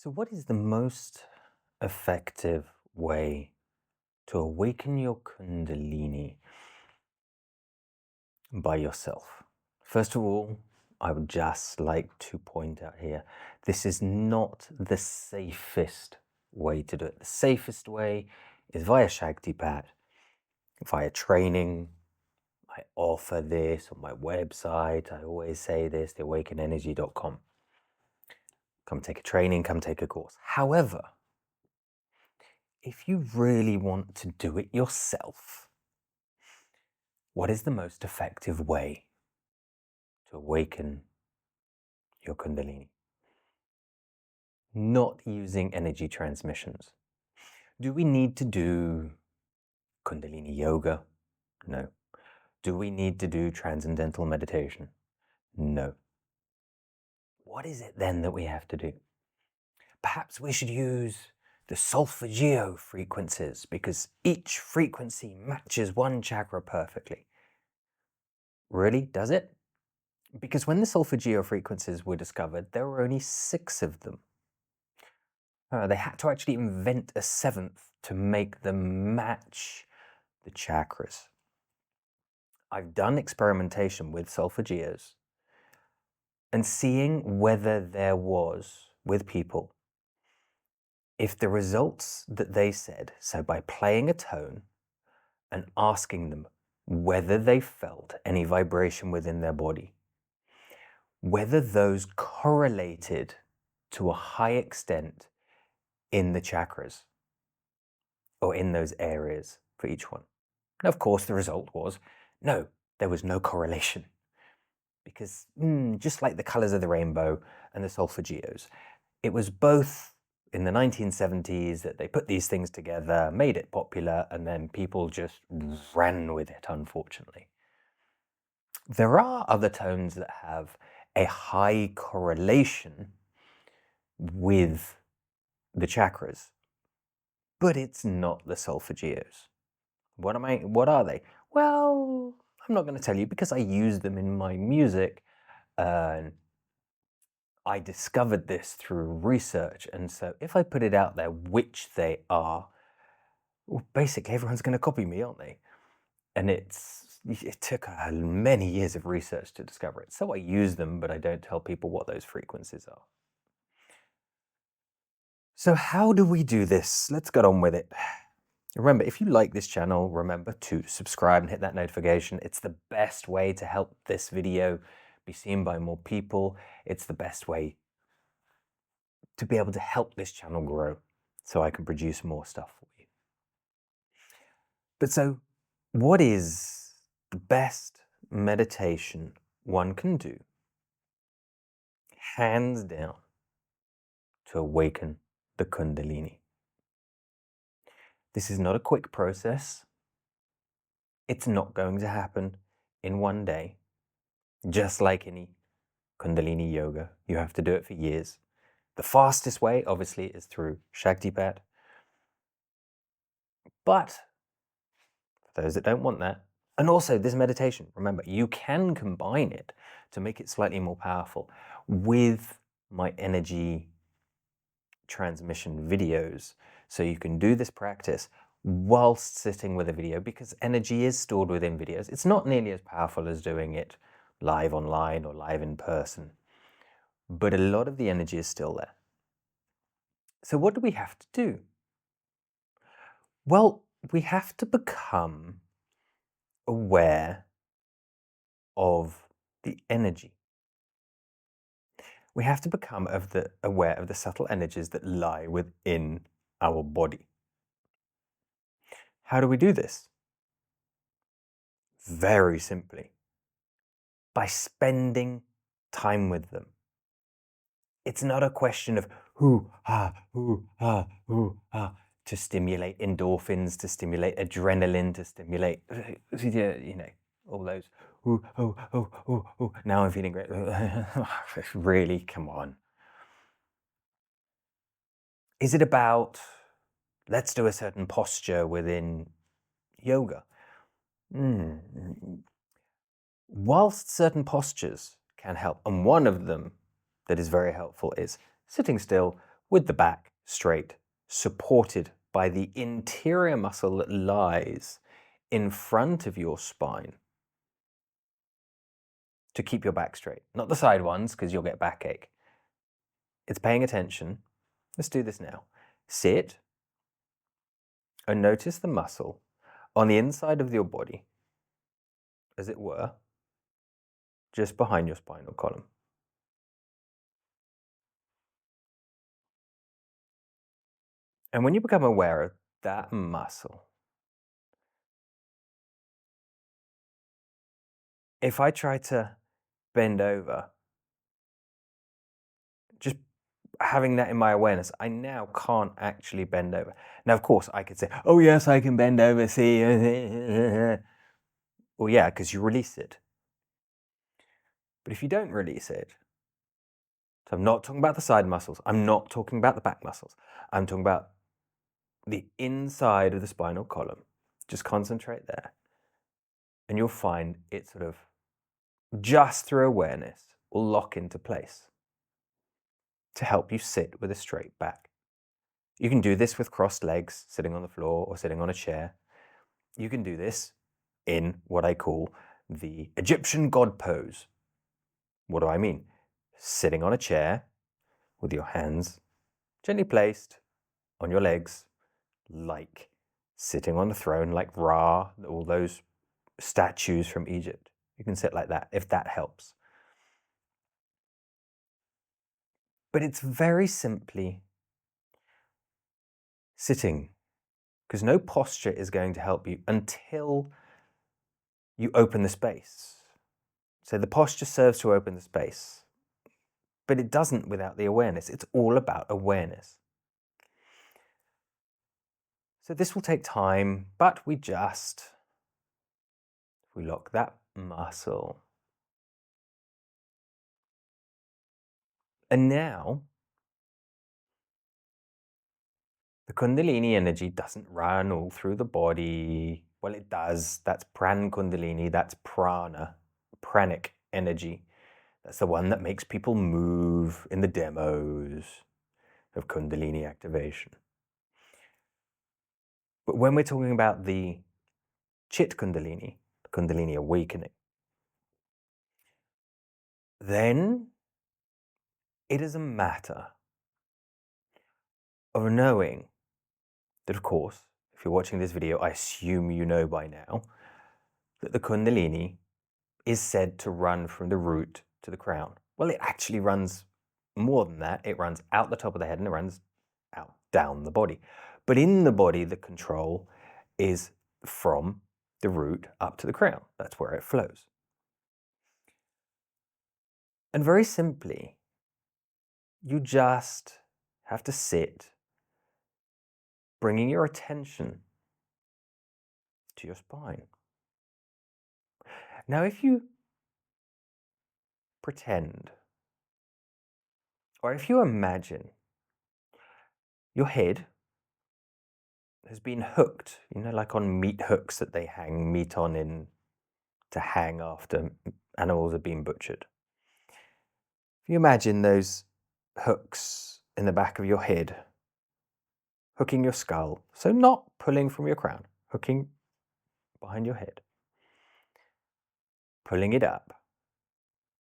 So, what is the most effective way to awaken your Kundalini by yourself? First of all, I would just like to point out here this is not the safest way to do it. The safest way is via Shakitpat, via training. I offer this on my website. I always say this, theawakenenergy.com. Come take a training, come take a course. However, if you really want to do it yourself, what is the most effective way to awaken your Kundalini? Not using energy transmissions. Do we need to do Kundalini yoga? No. Do we need to do transcendental meditation? No. What is it then that we have to do? Perhaps we should use the solfeggio frequencies because each frequency matches one chakra perfectly. Really? Does it? Because when the solfeggio frequencies were discovered, there were only 6 of them. They had to actually invent a 7th to make them match the chakras. I've done experimentation with solfeggios and seeing whether there was, with people, if the results that they said, so by playing a tone and asking them whether they felt any vibration within their body, whether those correlated to a high extent in the chakras or in those areas for each one. And of course, the result was no, there was no correlation because just like the colors of the rainbow and the solfeggios, it was both in the 1970s that they put these things together, made it popular, and then people just ran with it, unfortunately. There are other tones that have a high correlation with the chakras, but it's not the solfeggios. What are they? Well, I'm not going to tell you because I use them in my music. I discovered this through research, and so if I put it out there, which they are, well, basically everyone's going to copy me, aren't they? And it took many years of research to discover it. So I use them, but I don't tell people what those frequencies are. So how do we do this? Let's get on with it. Remember, if you like this channel, remember to subscribe and hit that notification. It's the best way to help this video be seen by more people. It's the best way to be able to help this channel grow so I can produce more stuff for you. But so, what is the best meditation one can do, hands down, to awaken the Kundalini? This is not a quick process. It's not going to happen in one day. Just like any Kundalini yoga, you have to do it for years. The fastest way, obviously, is through Shakitpat. But for those that don't want that, and also this meditation, remember, you can combine it to make it slightly more powerful with my energy transmission videos. So you can do this practice whilst sitting with a video because energy is stored within videos. It's not nearly as powerful as doing it live online or live in person, but a lot of the energy is still there. So what do we have to do? Well, we have to become aware of the energy. We have to become aware of the subtle energies that lie within our body. How do we do this? Very simply, by spending time with them. It's not a question of to stimulate endorphins, to stimulate adrenaline, to stimulate, all those, now I'm feeling great. Really, come on. Is it about, let's do a certain posture within yoga? Whilst certain postures can help, and one of them that is very helpful is sitting still with the back straight, supported by the interior muscle that lies in front of your spine to keep your back straight. Not the side ones, because you'll get backache. It's paying attention. Let's do this now. Sit and notice the muscle on the inside of your body, as it were, just behind your spinal column. And when you become aware of that muscle, if I try to bend over, just having that in my awareness, I now can't actually bend over. Now, of course, I could say, oh yes, I can bend over, see. Well, yeah, because you release it. But if you don't release it, so I'm not talking about the side muscles, I'm not talking about the back muscles, I'm talking about the inside of the spinal column. Just concentrate there. And you'll find it sort of, just through awareness, will lock into place to help you sit with a straight back. You can do this with crossed legs, sitting on the floor or sitting on a chair. You can do this in what I call the Egyptian god pose. What do I mean? Sitting on a chair with your hands gently placed on your legs, like sitting on a throne, like Ra, all those statues from Egypt. You can sit like that if that helps. But it's very simply sitting, because no posture is going to help you until you open the space. So the posture serves to open the space, but it doesn't without the awareness. It's all about awareness. So this will take time, but we lock that muscle. And now, the Kundalini energy doesn't run all through the body. Well, it does. That's Pran Kundalini. That's Prana, pranic energy. That's the one that makes people move in the demos of Kundalini activation. But when we're talking about the Chit Kundalini, the Kundalini awakening, then it is a matter of knowing that, of course, if you're watching this video, I assume you know by now that the Kundalini is said to run from the root to the crown. Well, it actually runs more than that. It runs out the top of the head and it runs out down the body. But in the body, the control is from the root up to the crown. That's where it flows. And very simply, you just have to sit, bringing your attention to your spine. Now, if you pretend, or if you imagine your head has been hooked, like on meat hooks that they hang meat on in to hang after animals are being butchered. If you imagine those hooks in the back of your head, hooking your skull, so not pulling from your crown, hooking behind your head, pulling it up,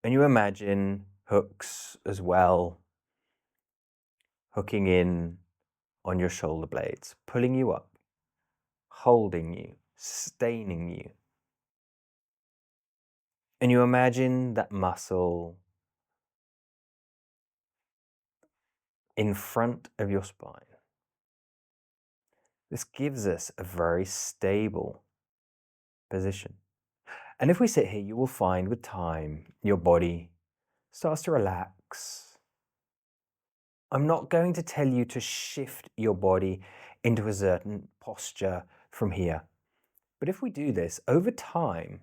and you imagine hooks as well, hooking in on your shoulder blades, pulling you up, holding you, sustaining you. And you imagine that muscle in front of your spine. This gives us a very stable position. And if we sit here, you will find with time, your body starts to relax. I'm not going to tell you to shift your body into a certain posture from here. But if we do this over time,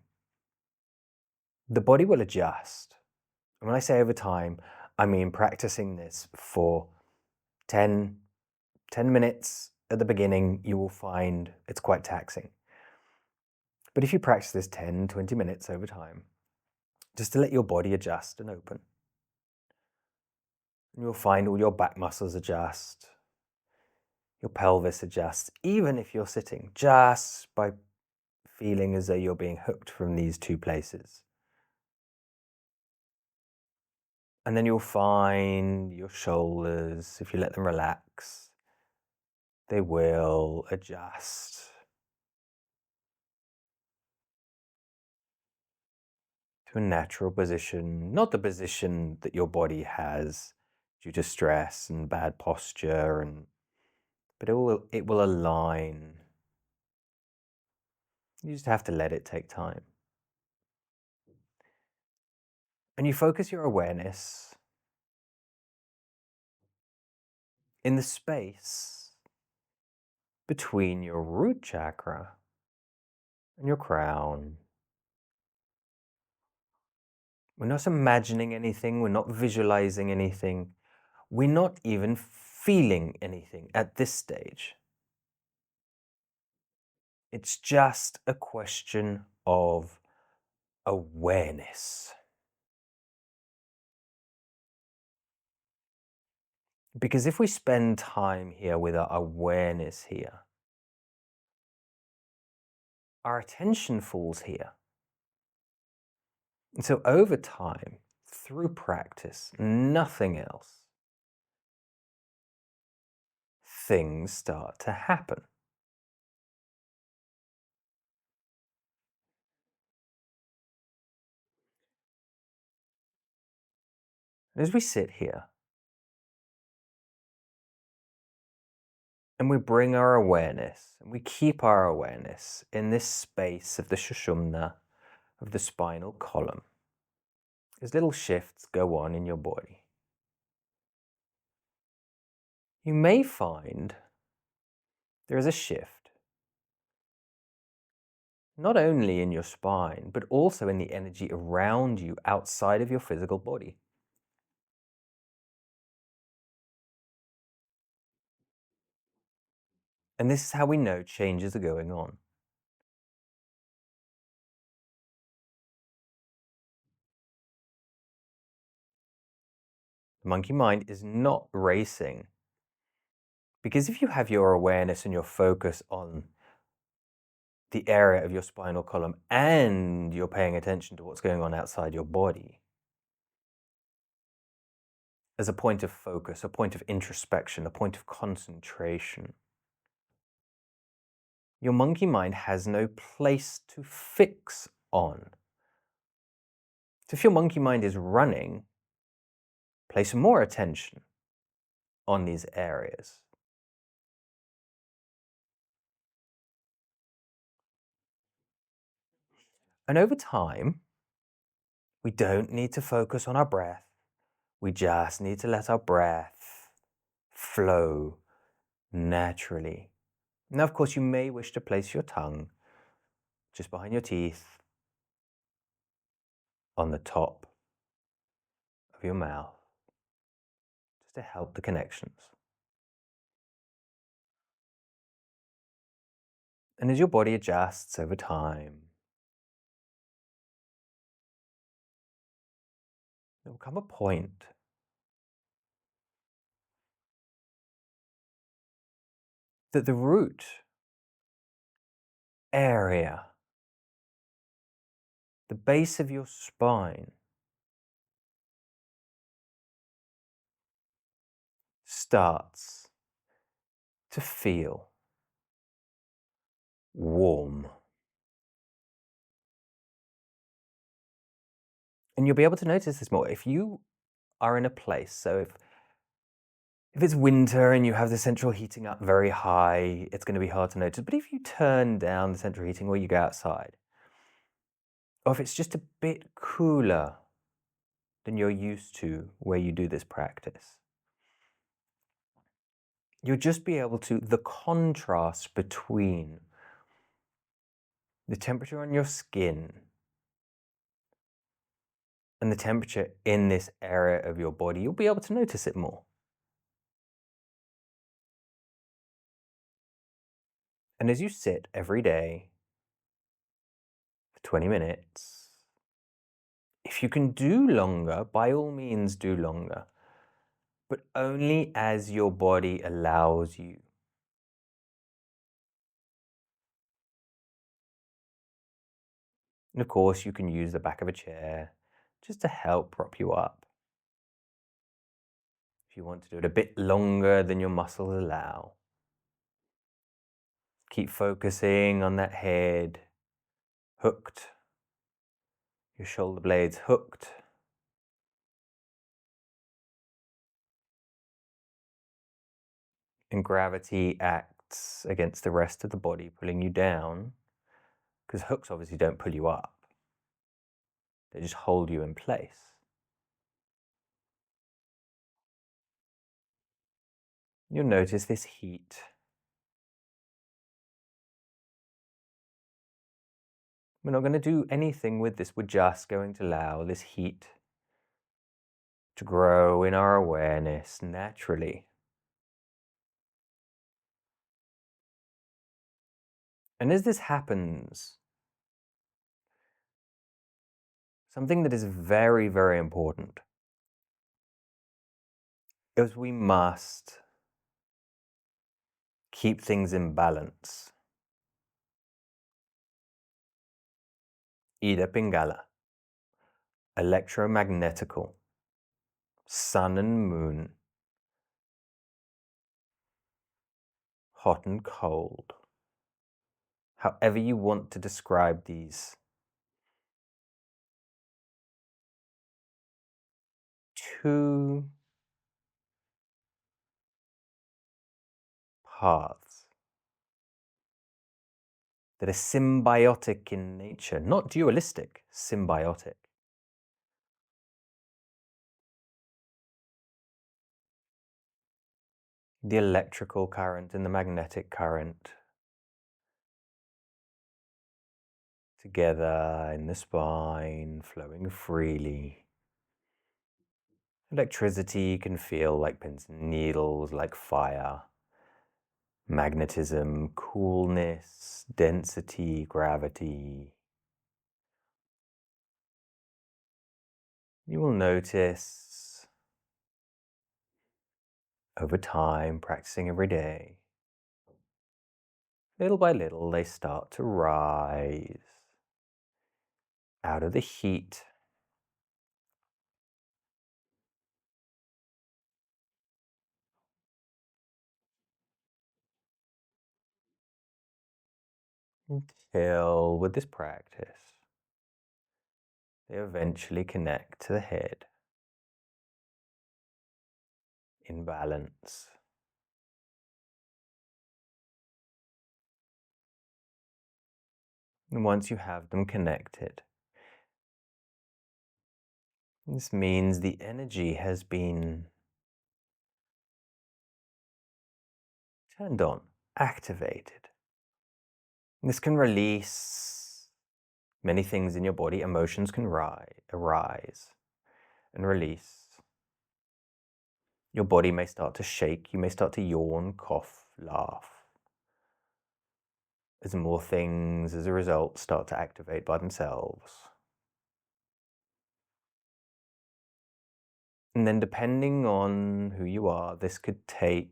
the body will adjust. And when I say over time, I mean practicing this for 10 minutes at the beginning, you will find it's quite taxing. But if you practice this 10, 20 minutes over time, just to let your body adjust and open, And you'll find all your back muscles adjust, your pelvis adjusts, even if you're sitting, just by feeling as though you're being hooked from these two places. And then you'll find your shoulders, if you let them relax, they will adjust to a natural position, not the position that your body has due to stress and bad posture, but it will align. You just have to let it take time. And you focus your awareness in the space between your root chakra and your crown. We're not imagining anything, we're not visualizing anything, we're not even feeling anything at this stage. It's just a question of awareness. Because if we spend time here with our awareness here, our attention falls here. And so over time, through practice, nothing else, things start to happen. As we sit here and we bring our awareness and we keep our awareness in this space of the Sushumna, of the spinal column, as little shifts go on in your body, you may find there is a shift, not only in your spine, but also in the energy around you outside of your physical body. And this is how we know changes are going on. The monkey mind is not racing. Because if you have your awareness and your focus on the area of your spinal column and you're paying attention to what's going on outside your body, as a point of focus, a point of introspection, a point of concentration, your monkey mind has no place to fix on. So if your monkey mind is running, place more attention on these areas. And over time, we don't need to focus on our breath. We just need to let our breath flow naturally. Now, of course, you may wish to place your tongue just behind your teeth on the top of your mouth, just to help the connections. And as your body adjusts over time, there will come a point that the root area, the base of your spine, starts to feel warm. And you'll be able to notice this more if you are in a place. So if it's winter and you have the central heating up very high, it's going to be hard to notice. But if you turn down the central heating or you go outside, or if it's just a bit cooler than you're used to where you do this practice, you'll just be able to, the contrast between the temperature on your skin and the temperature in this area of your body, you'll be able to notice it more. And as you sit every day for 20 minutes, if you can do longer, by all means do longer. but only as your body allows you. And of course, you can use the back of a chair just to help prop you up. If you want to do it a bit longer than your muscles allow, keep focusing on that head hooked, your shoulder blades hooked. And gravity acts against the rest of the body, pulling you down, because hooks obviously don't pull you up. They just hold you in place. You'll notice this heat. We're not going to do anything with this. We're just going to allow this heat to grow in our awareness naturally. And as this happens, something that is very, very important is we must keep things in balance. Ida Pingala, electromagnetical, sun and moon, hot and cold. However you want to describe these two paths that are symbiotic in nature, not dualistic, symbiotic. The electrical current and the magnetic current together in the spine, flowing freely. Electricity can feel like pins and needles, like fire. Magnetism, coolness, density, gravity. You will notice over time, practicing every day, little by little, they start to rise out of the heat until, with this practice, they eventually connect to the head in balance. And once you have them connected, this means the energy has been turned on, activated. This can release many things in your body. Emotions can arise and release. Your body may start to shake. You may start to yawn, cough, laugh, as more things, as a result, start to activate by themselves. And then depending on who you are, this could take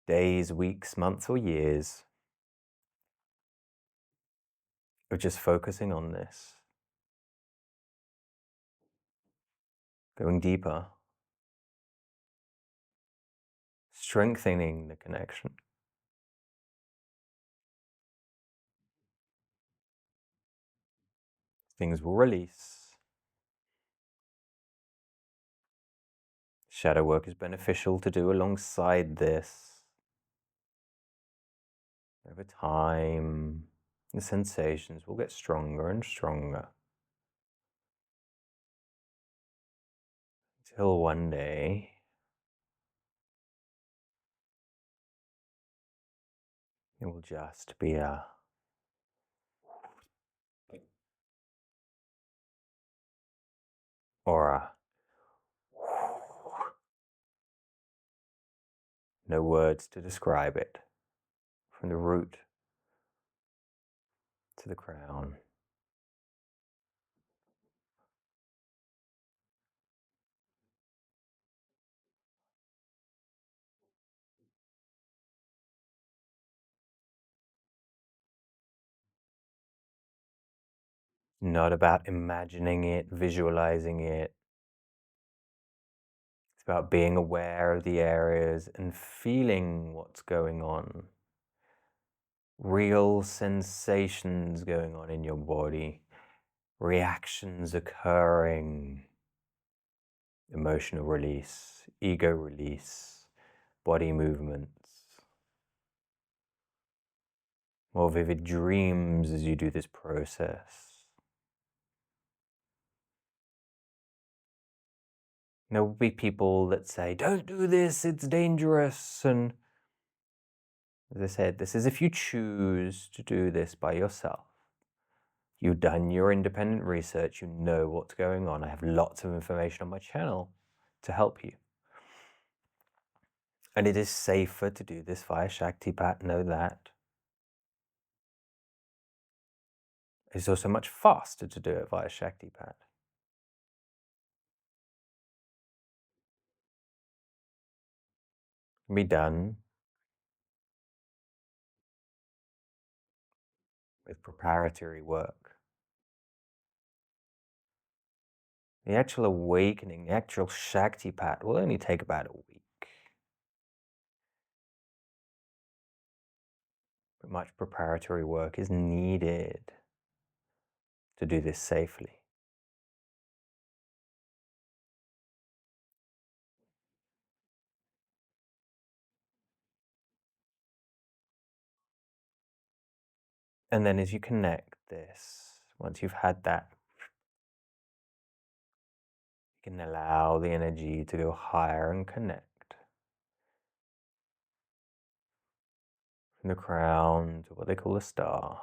days, weeks, months, or years of just focusing on this, going deeper, strengthening the connection. Things will release. Shadow work is beneficial to do alongside this. Over time, the sensations will get stronger and stronger, until one day it will just be a aura. No words to describe it. From the root to the crown. not about imagining it, visualizing it. It's about being aware of the areas and feeling what's going on. Real sensations going on in your body, reactions occurring, emotional release, ego release, body movements, more vivid dreams as you do this process. There will be people that say, don't do this, it's dangerous. And as I said, this is if you choose to do this by yourself. You've done your independent research, you know what's going on. I have lots of information on my channel to help you. And it is safer to do this via Shakitpat, know that. It's also much faster to do it via Shakitpat. Be done with preparatory work. The actual awakening, the actual Shakitpat will only take about a week. But much preparatory work is needed to do this safely. And then as you connect this, once you've had that, you can allow the energy to go higher and connect. From the crown to what they call a star.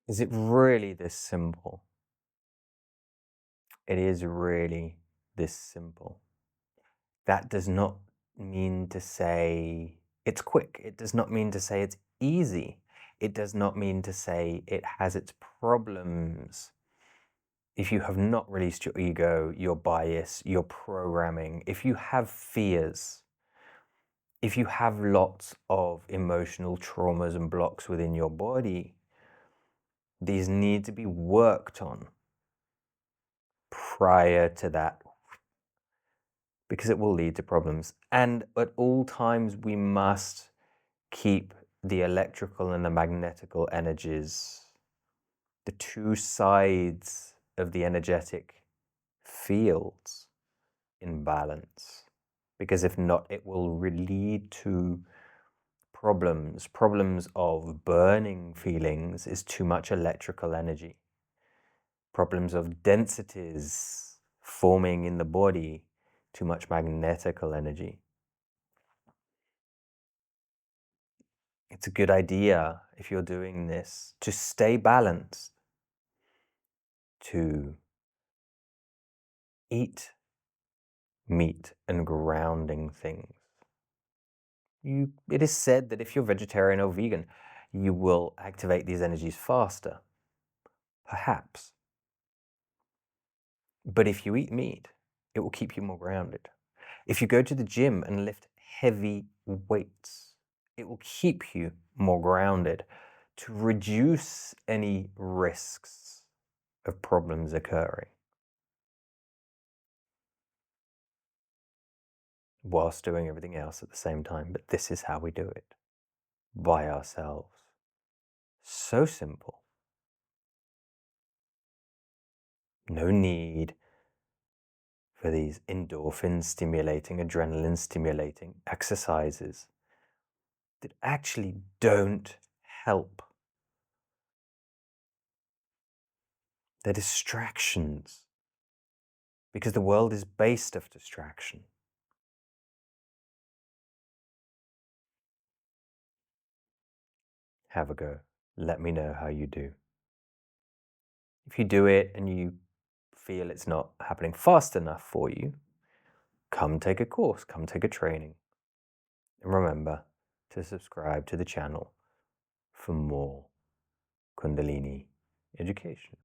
Is it really this simple? It is really this simple. That does not mean to say it's quick. It does not mean to say it's easy. It does not mean to say it has its problems. If you have not released your ego, your bias, your programming, if you have fears, if you have lots of emotional traumas and blocks within your body, these need to be worked on prior to that, because it will lead to problems. And at all times, we must keep the electrical and the magnetical energies, the two sides of the energetic fields, in balance. Because if not, it will lead to problems of burning feelings is too much electrical energy. Problems of densities forming in the body, too much magnetical energy. It's a good idea, if you're doing this, to stay balanced, to eat meat and grounding things. It is said that if you're vegetarian or vegan, you will activate these energies faster. Perhaps. But if you eat meat, it will keep you more grounded. If you go to the gym and lift heavy weights, it will keep you more grounded to reduce any risks of problems occurring whilst doing everything else at the same time. But this is how we do it, by ourselves. So simple. No need for these endorphin stimulating, adrenaline stimulating exercises that actually don't help. They're distractions, because the world is based of distraction. Have a go. Let me know how you do. If you do it and you feel it's not happening fast enough for you, come take a course, come take a training. And remember to subscribe to the channel for more Kundalini education.